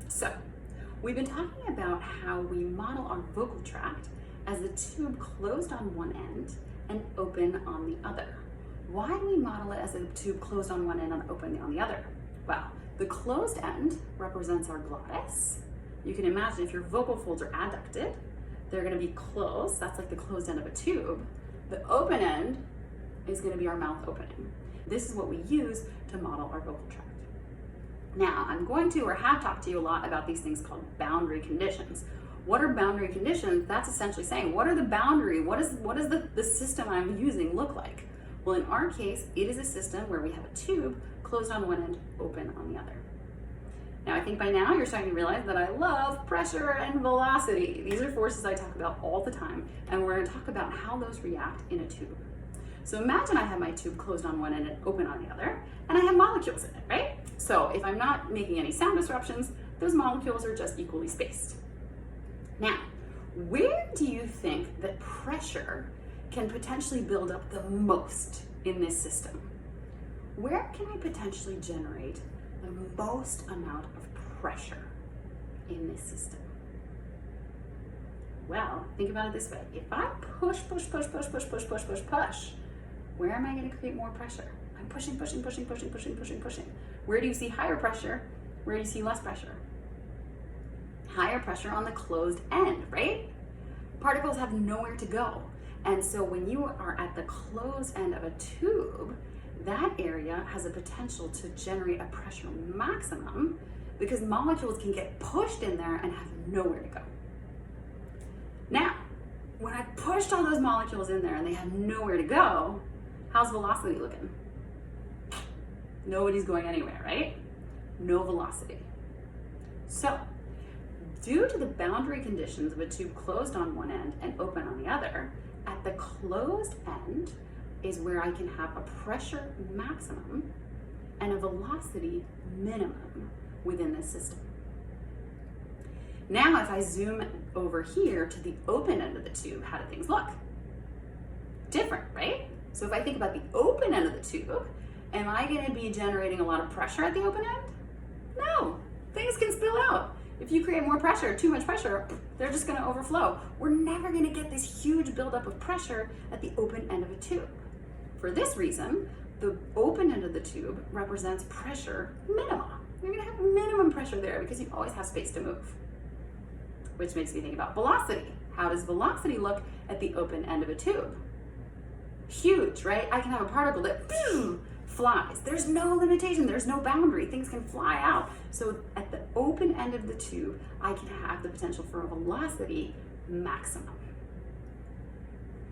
So, we've been talking about how we model our vocal tract as a tube closed on one end and open on the other. Why do we model it as a tube closed on one end and open on the other? Well, the closed end represents our glottis. You can imagine if your vocal folds are adducted, they're going to be closed. That's like the closed end of a tube. The open end is going to be our mouth opening. This is what we use to model our vocal tract. Now, I'm going to or have talked to you a lot about these things called boundary conditions. What are boundary conditions? That's essentially saying, what are the boundary? What does the system I'm using look like? Well, in our case, it is a system where we have a tube closed on one end, open on the other. Now, I think by now you're starting to realize that I love pressure and velocity. These are forces I talk about all the time, and we're going to talk about how those react in a tube. So imagine I have my tube closed on one end and open on the other, and I have molecules in it, right? So if I'm not making any sound disruptions, those molecules are just equally spaced. Now, where do you think that pressure can potentially build up the most in this system? Where can I potentially generate the most amount of pressure in this system? Well, think about it this way. If I push, where am I going to create more pressure? I'm pushing. Where do you see higher pressure? Where do you see less pressure? Higher pressure on the closed end, right? Particles have nowhere to go. And so when you are at the closed end of a tube, that area has a potential to generate a pressure maximum because molecules can get pushed in there and have nowhere to go. Now, when I pushed all those molecules in there and they have nowhere to go, how's velocity looking? Nobody's going anywhere, right? No velocity. So, due to the boundary conditions of a tube closed on one end and open on the other, at the closed end is where I can have a pressure maximum and a velocity minimum within this system. Now, if I zoom over here to the open end of the tube, how do things look? Different, right? So if I think about the open end of the tube, am I going to be generating a lot of pressure at the open end? No, things can spill out. If you create more pressure, too much pressure, they're just going to overflow. We're never going to get this huge buildup of pressure at the open end of a tube. For this reason, the open end of the tube represents pressure minima. You're going to have minimum pressure there because you always have space to move. Which makes me think about velocity. How does velocity look at the open end of a tube? Huge, right? I can have a particle that flies. There's no limitation, there's no boundary. Things can fly out. So at the open end of the tube, I can have the potential for a velocity maximum.